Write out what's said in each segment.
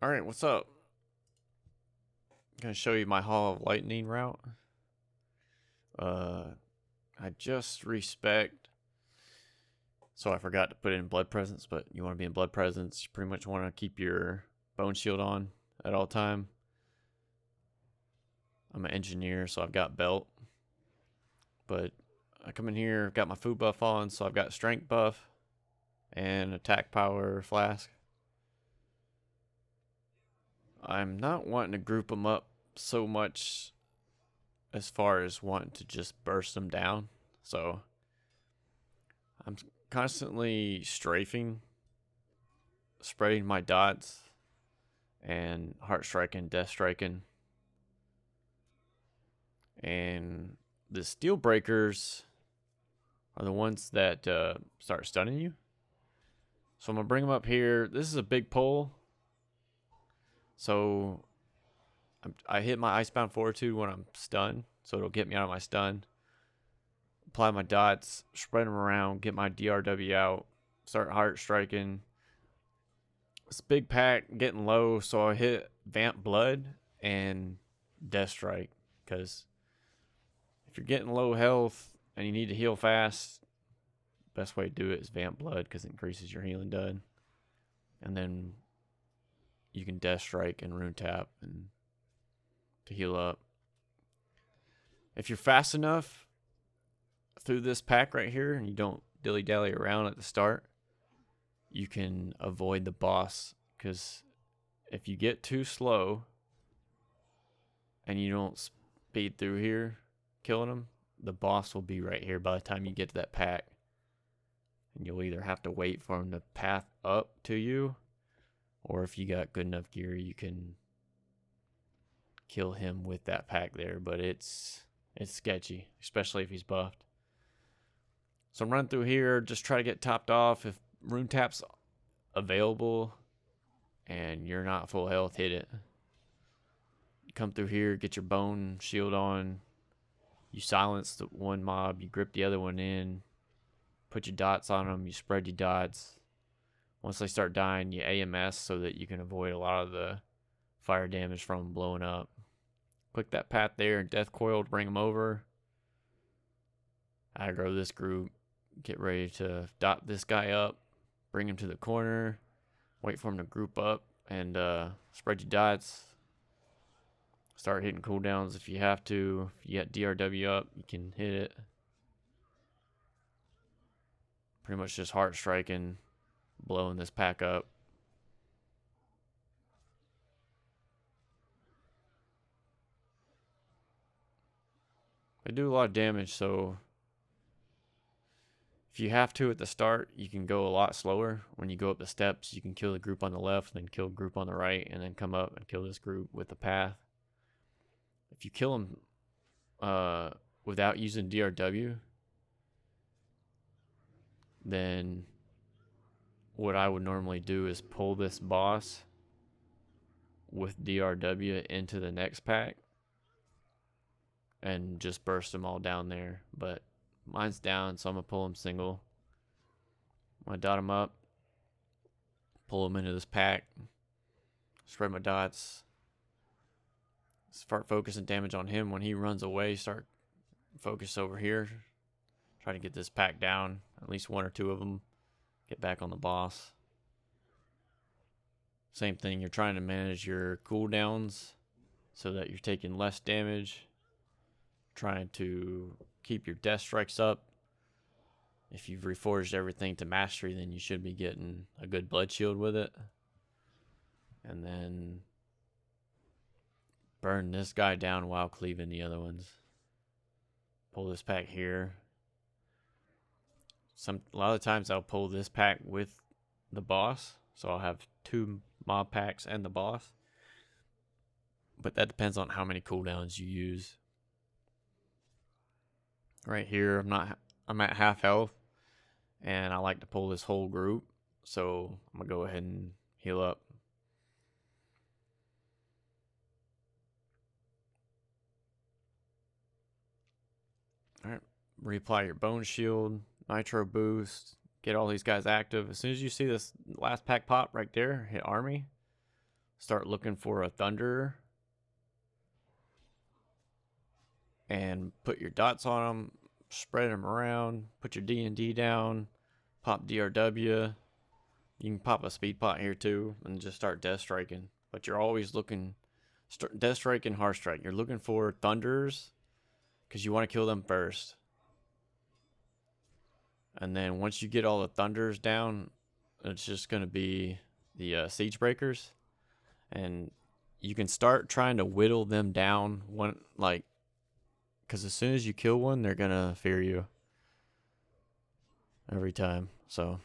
Alright, what's up? I'm gonna show you my Hall of Lightning route. I just respect. So I forgot to put in Blood Presence, but you want to be in Blood Presence. You pretty much want to keep your Bone Shield on at all time. I'm an engineer, so I've got Belt. But I come in here, I've got my food buff on, so I've got Strength buff and Attack Power Flask. I'm not wanting to group them up so much as far as wanting to just burst them down. So I'm constantly strafing, spreading my dots, and heart striking, death striking. And the steel breakers are the ones that start stunning you. So I'm going to bring them up here. This is a big pull. So I hit my Icebound Fortitude when I'm stunned. So it'll get me out of my stun. Apply my dots, spread them around, get my DRW out, start heart striking. This big pack getting low, so I hit Vamp Blood and Death Strike. Because if you're getting low health and you need to heal fast, best way to do it is Vamp Blood because it increases your healing dud. And then you can Death Strike and Rune Tap and to heal up. If you're fast enough through this pack right here and you don't dilly-dally around at the start, you can avoid the boss, because if you get too slow and you don't speed through here killing them, the boss will be right here by the time you get to that pack, and you'll either have to wait for him to path up to you, or if you got good enough gear you can kill him with that pack there. But it's sketchy, especially if he's buffed. So I'm running through here, just try to get topped off. If Rune Tap's available and you're not full health, hit it. Come through here, get your Bone Shield on. You silence the one mob, you grip the other one in, put your dots on them, you spread your dots. Once they start dying, you AMS so that you can avoid a lot of the fire damage from them blowing up. Click that path there and Death Coil to bring them over. Aggro this group. Get ready to dot this guy up. Bring him to the corner. Wait for him to group up and spread your dots. Start hitting cooldowns if you have to. If you got DRW up, you can hit it. Pretty much just heart striking, blowing this pack up. They do a lot of damage, so if you have to at the start, you can go a lot slower. When you go up the steps, you can kill the group on the left, then kill a group on the right, and then come up and kill this group with the path. If you kill them without using DRW, then what I would normally do is pull this boss with DRW into the next pack and just burst them all down there. But mine's down, so I'm going to pull them single. I'm going to dot them up, pull them into this pack, spread my dots, start focusing damage on him. When he runs away, start focus over here. Try to get this pack down, at least one or two of them. Get back on the boss. Same thing, you're trying to manage your cooldowns so that you're taking less damage. Trying to keep your death strikes up. If you've reforged everything to mastery, then you should be getting a good blood shield with it. And then burn this guy down while cleaving the other ones. Pull this pack here. A lot of times I'll pull this pack with the boss, so I'll have two mob packs and the boss. But that depends on how many cooldowns you use. Right here, I'm at half health, and I like to pull this whole group, so I'm gonna go ahead and heal up. All right, reapply your Bone Shield, Nitro Boost, get all these guys active. As soon as you see this last pack pop right there, hit Army. start looking for a thunder and put your dots on them, spread them around, put your D&D down, pop DRW. You can pop a speed pot here too and just start death striking. But you're always looking, death strike and hard strike. You're looking for thunders because you want to kill them first. And then once you get all the thunders down, it's just going to be the siege breakers. And you can start trying to whittle them down one, like, because as soon as you kill one, they're going to fear you every time. So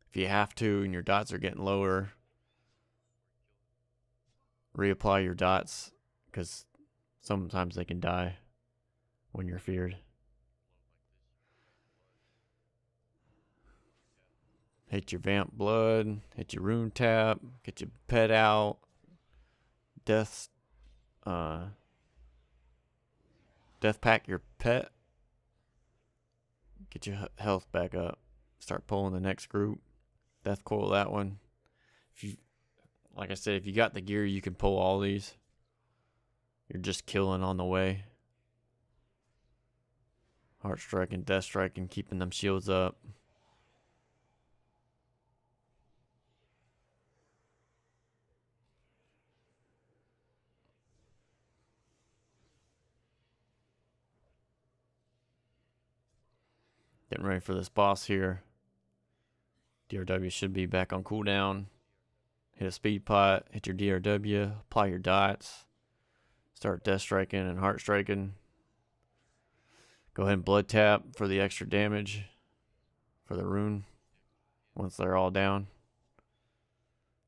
if you have to and your dots are getting lower, reapply your dots because sometimes they can die when you're feared. Hit your vamp blood, hit your rune tap, get your pet out, death pack your pet, get your health back up, start pulling the next group, death coil that one. If you, like I said, if you got the gear, you can pull all these. You're just killing on the way. Heart striking, death striking, keeping them shields up. Getting ready for this boss here. DRW should be back on cooldown. Hit a speed pot, hit your DRW, apply your dots, start death striking and heart striking. Go ahead and blood tap for the extra damage for the rune once they're all down.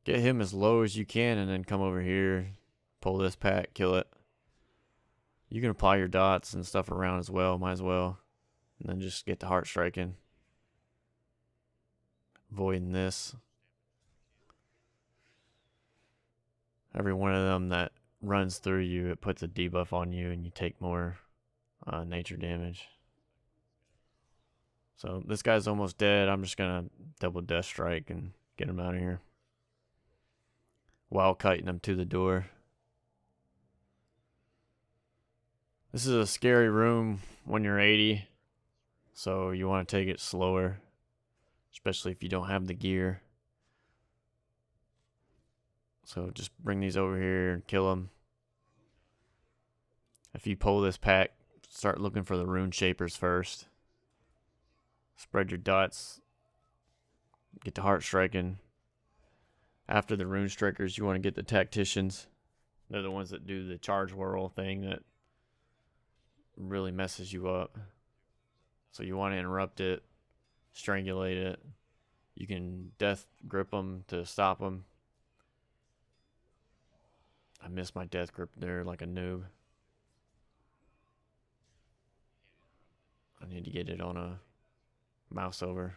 Get him as low as you can and then come over here, pull this pack, kill it. You can apply your dots and stuff around as well, might as well. And then just get the heart striking. Avoiding this. Every one of them that runs through you, it puts a debuff on you and you take more nature damage. So this guy's almost dead. I'm just going to double death strike and get him out of here. While kiting him to the door. This is a scary room when you're 80. So you want to take it slower. Especially if you don't have the gear. So just bring these over here and kill them. If you pull this pack, start looking for the rune shapers first. Spread your dots. Get the heart striking. After the rune strikers, you want to get the tacticians. They're the ones that do the charge whirl thing that really messes you up. So you want to interrupt it, strangulate it. You can death grip them to stop them. I missed my death grip there like a noob. I need to get it on a mouse over.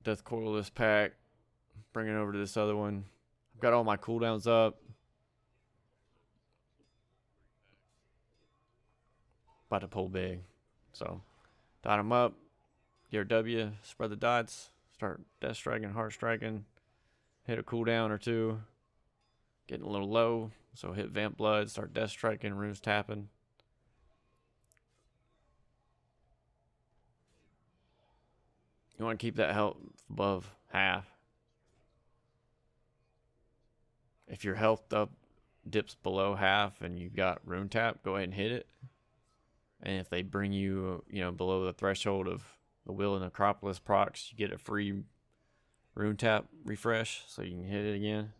Death coil this pack. Bring it over to this other one. I've got all my cooldowns up. About to pull big. So, dot them up. DRW, spread the dots. Start death striking, heart striking. Hit a cooldown or two. Getting a little low. So hit vamp blood. Start death striking, runes tapping. You want to keep that health above half. If your health up dips below half and you've got rune tap, go ahead and hit it. And if they bring you, below the threshold of the Will and Necropolis procs, you get a free rune tap refresh, so you can hit it again.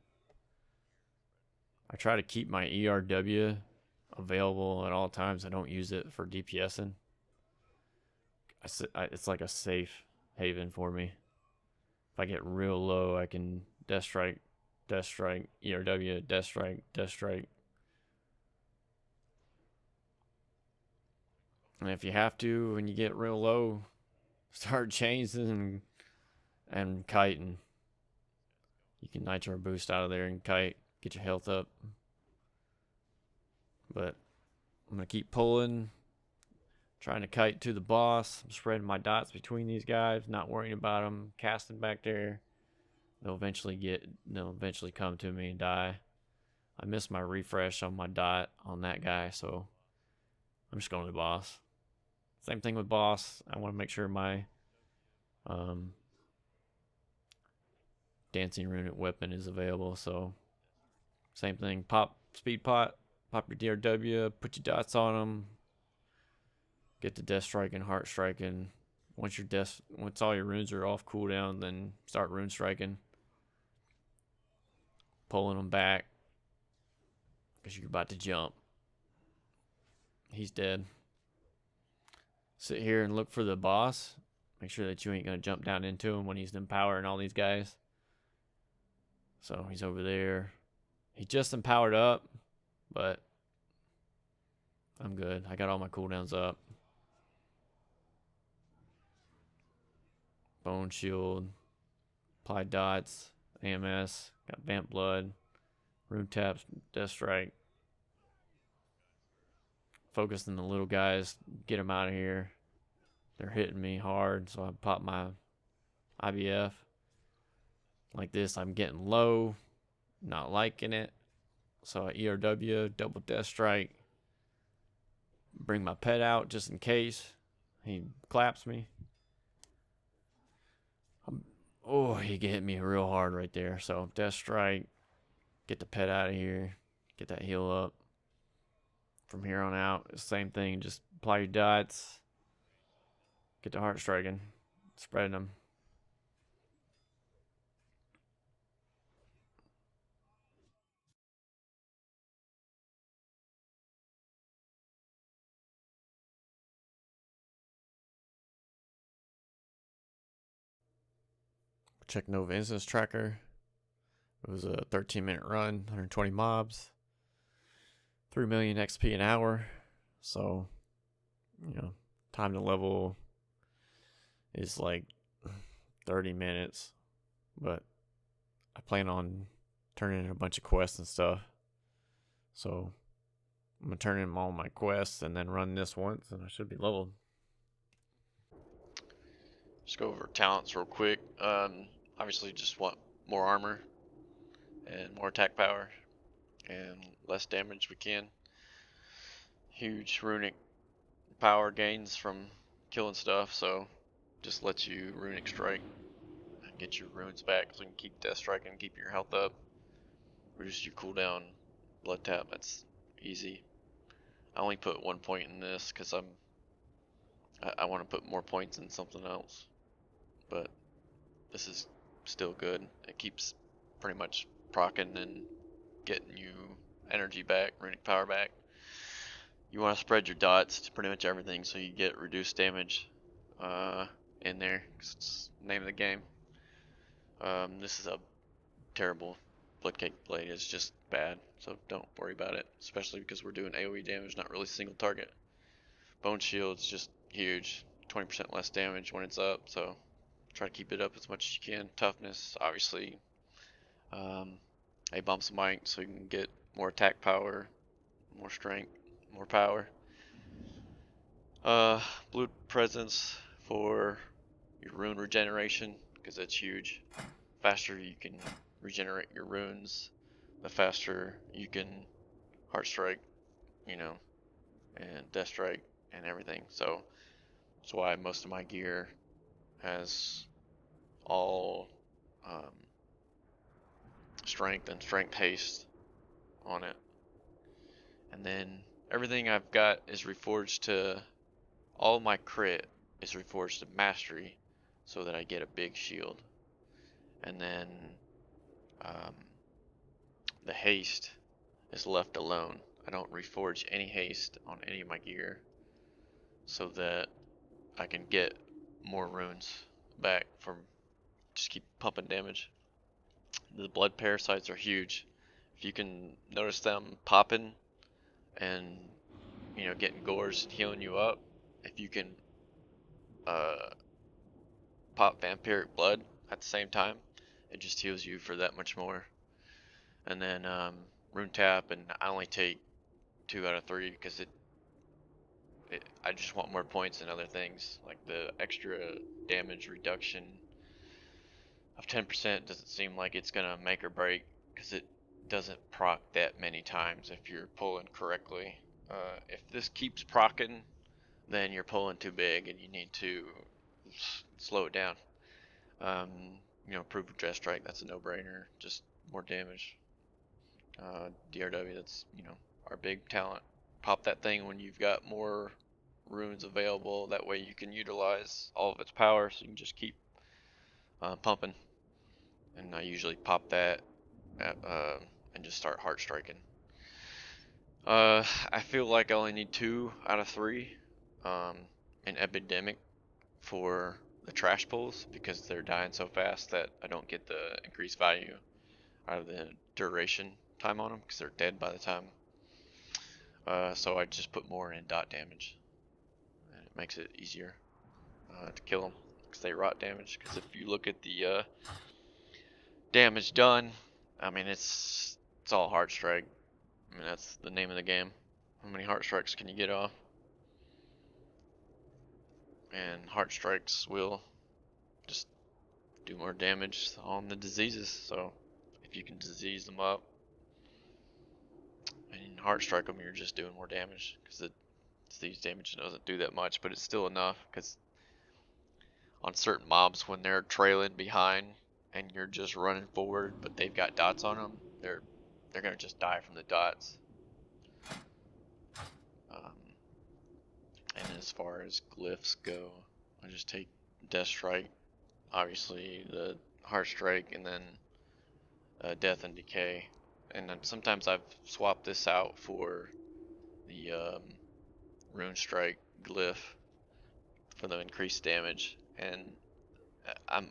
I try to keep my ERW available at all times. I don't use it for DPSing. It's like a safe haven for me. If I get real low, I can death strike, ERW, death strike. And if you have to, when you get real low, start chaining and kiting. You can nitro boost out of there and kite, get your health up. But I'm going to keep pulling. Trying to kite to the boss. I'm spreading my dots between these guys, not worrying about them casting back there. They'll eventually come to me and die. I missed my refresh on my dot on that guy, so I'm just going to the boss. Same thing with boss. I want to make sure my dancing runic weapon is available. So same thing. Pop speed pot. Pop your DRW. Put your dots on them. Get the death striking, heart striking. Once all your runes are off cooldown, then start rune striking. Pulling them back because you're about to jump. He's dead. Sit here and look for the boss. Make sure that you ain't gonna jump down into him when he's empowering all these guys. So he's over there. He just empowered up, but I'm good. I got all my cooldowns up. Bone shield, apply dots, AMS, got vamp blood, rune taps, death strike. Focus on the little guys, get them out of here. They're hitting me hard, so I pop my IBF. Like this, I'm getting low, not liking it. So I ERW, double death strike. Bring my pet out just in case he claps me. Oh, he hit me real hard right there. So death strike, get the pet out of here, get that heal up. From here on out, same thing. Just apply your dots, get the heart striking, spreading them. Check Nova Instance Tracker. It was a 13-minute run, 120 mobs, 3 million XP an hour. So, time to level is like 30 minutes. But I plan on turning in a bunch of quests and stuff. So, I'm going to turn in all my quests and then run this once, and I should be leveled. Just go over talents real quick. Obviously, just want more armor and more attack power and less damage we can. Huge runic power gains from killing stuff, so just lets you runic strike and get your runes back so you can keep death striking and keep your health up. Reduce your cooldown blood tap, that's easy. I only put 1 point in this because I want to put more points in something else, but this is still good. It keeps pretty much proccing and getting you energy back, runic power back. You want to spread your dots to pretty much everything so you get reduced damage in there, because it's the name of the game. This is a terrible Bloodcake Blade. It's just bad, so don't worry about it, especially because we're doing AoE damage, not really single target. Bone Shield's just huge, 20% less damage when it's up, so try to keep it up as much as you can. Toughness, obviously. A bumps might, so you can get more attack power, more strength, more power. Blue presence for your rune regeneration, because that's huge. Faster you can regenerate your runes, the faster you can heart strike, and death strike and everything. So that's why most of my gear has all strength and strength haste on it. And then everything I've got is reforged to, all my crit is reforged to mastery so that I get a big shield. And then the haste is left alone. I don't reforge any haste on any of my gear so that I can get more runes back from just keep pumping damage. The blood parasites are huge. If you can notice them popping and getting gores and healing you up, if you can pop vampiric blood at the same time, it just heals you for that much more. And then rune tap, and I only take 2 out of 3 because I just want more points and other things. Like the extra damage reduction of 10% doesn't seem like it's gonna make or break, because it doesn't proc that many times if you're pulling correctly. If this keeps procking, then you're pulling too big and you need to slow it down. Um, proof of dress strike, that's a no-brainer. Just more damage. DRW, that's our big talent. Pop that thing when you've got more runes available. That way you can utilize all of its power, so you can just keep pumping. And I usually pop that and just start heart striking. I feel like I only need 2 out of 3 in Epidemic for the trash pulls, because they're dying so fast that I don't get the increased value out of the duration time on them, because they're dead by the time. So I just put more in dot damage, and it makes it easier to kill them, because they rot damage. Because if you look at the damage done, I mean it's all heart strike. I mean, that's the name of the game. How many heart strikes can you get off? And heart strikes will just do more damage on the diseases. So if you can disease them up and heart strike them, you're just doing more damage, because the disease damage doesn't do that much, but it's still enough. Because on certain mobs, when they're trailing behind and you're just running forward, but they've got dots on them, they're gonna just die from the dots. And as far as glyphs go, I just take Death Strike, obviously the Heart Strike, and then Death and Decay. And then sometimes I've swapped this out for the Rune Strike glyph for the increased damage. And I'm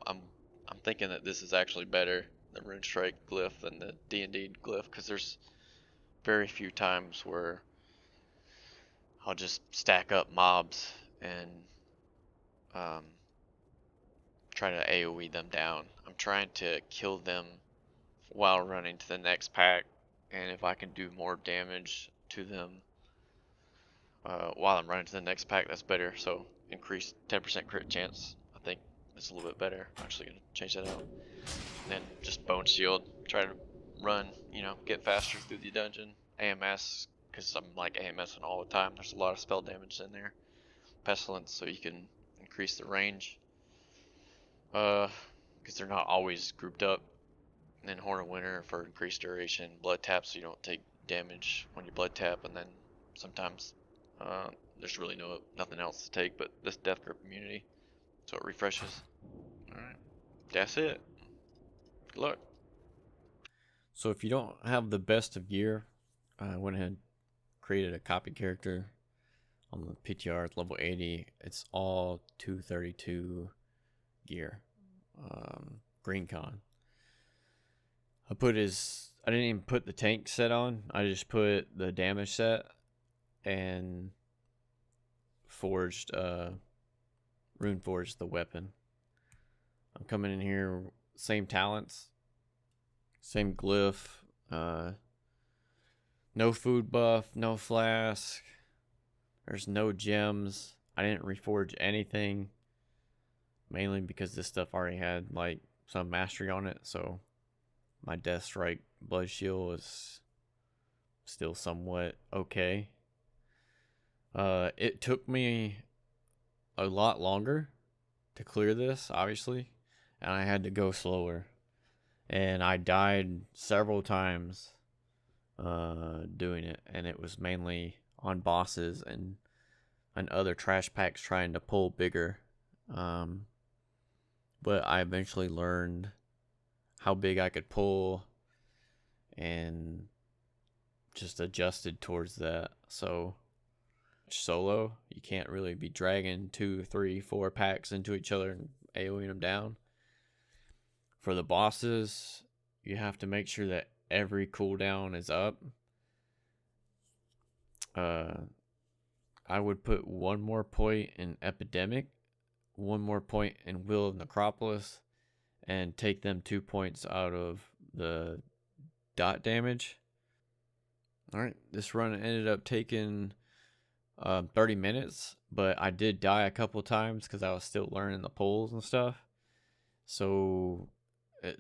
thinking that this is actually better, the Rune Strike glyph, than the D&D glyph, because there's very few times where I'll just stack up mobs and try to AoE them down. I'm trying to kill them while running to the next pack, and if I can do more damage to them while I'm running to the next pack, that's better. So increase 10% crit chance, I think it's a little bit better. I'm actually gonna change that out. And then just bone shield, try to run, get faster through the dungeon. AMS, because I'm like AMSing all the time. There's a lot of spell damage in there. Pestilence, so you can increase the range, because they're not always grouped up. And then Horn of Winter for increased duration. Blood tap, so you don't take damage when you blood tap. And then sometimes there's really nothing else to take but this death grip immunity, so it refreshes. Alright, that's it. Good luck. So if you don't have the best of gear, I went ahead and created a copy character on the PTR at level 80. It's all 232 gear. Green con. I didn't even put the tank set on. I just put the damage set and rune forged the weapon. I'm coming in here, same talents, same glyph, no food buff, no flask, there's no gems. I didn't reforge anything, mainly because this stuff already had like some mastery on it, so my Death Strike Blood Shield is still somewhat okay. It took me a lot longer to clear this, obviously, and I had to go slower. And I died several times doing it, and it was mainly on bosses and other trash packs trying to pull bigger. But I eventually learned how big I could pull and just adjusted towards that. So solo, you can't really be dragging 2, 3, 4 packs into each other and AoEing them down. For the bosses, you have to make sure that every cooldown is up. I would put 1 more point in Epidemic, 1 more point in Will of Necropolis, and take them 2 points out of the dot damage. Alright, this run ended up taking 30 minutes, but I did die a couple times because I was still learning the pulls and stuff. So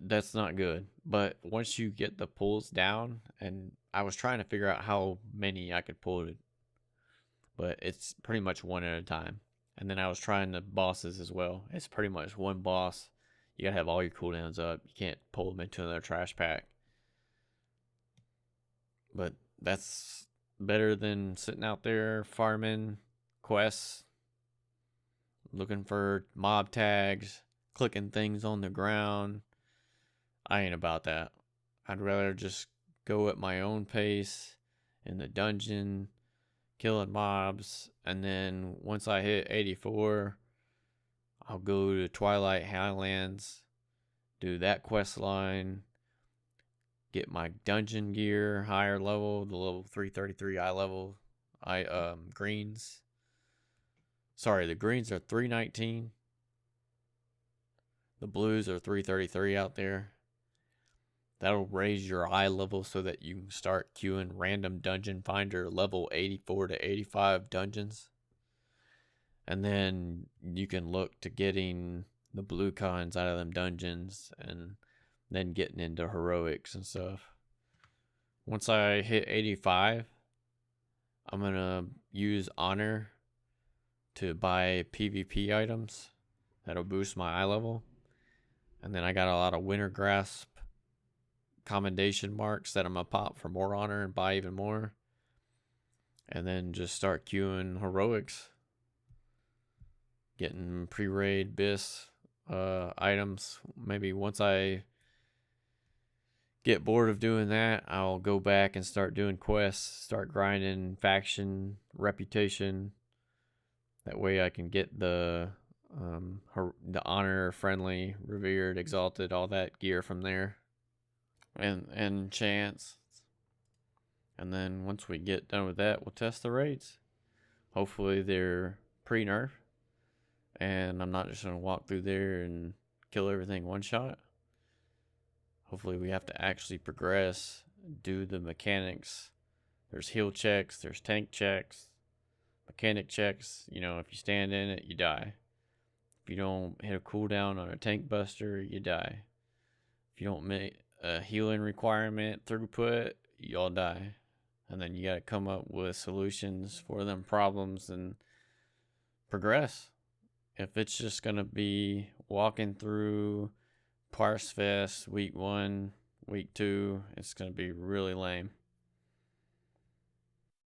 that's not good. But once you get the pulls down, and I was trying to figure out how many I could pull it, but it's pretty much one at a time. And then I was trying the bosses as well. It's pretty much one boss. You gotta have all your cooldowns up. You can't pull them into another trash pack. But that's better than sitting out there farming quests, looking for mob tags, clicking things on the ground. I ain't about that. I'd rather just go at my own pace in the dungeon, killing mobs, and then once I hit 84, I'll go to Twilight Highlands, do that quest line, get my dungeon gear higher level, the level 333 eye level, greens. Sorry, the greens are 319. The blues are 333 out there. That'll raise your eye level so that you can start queuing random dungeon finder level 84 to 85 dungeons. And then you can look to getting the blue cons out of them dungeons and then getting into heroics and stuff. Once I hit 85, I'm going to use honor to buy PvP items that'll boost my eye level. And then I got a lot of winter grasp commendation marks that I'm going to pop for more honor and buy even more. And then just start queuing heroics. Getting pre-raid bis items. Maybe once I get bored of doing that, I'll go back and start doing quests, start grinding faction, reputation. That way I can get the honor, friendly, revered, exalted, all that gear from there. And chance. And then once we get done with that, we'll test the raids. Hopefully they're pre-nerf. And I'm not just going to walk through there and kill everything one shot. Hopefully we have to actually progress, do the mechanics. There's heal checks, there's tank checks, mechanic checks. You know, if you stand in it, you die. If you don't hit a cooldown on a tank buster, you die. If you don't make a healing requirement throughput, you all die. And then you got to come up with solutions for them problems and progress. If it's just going to be walking through Parse Fest week 1, week 2, it's going to be really lame.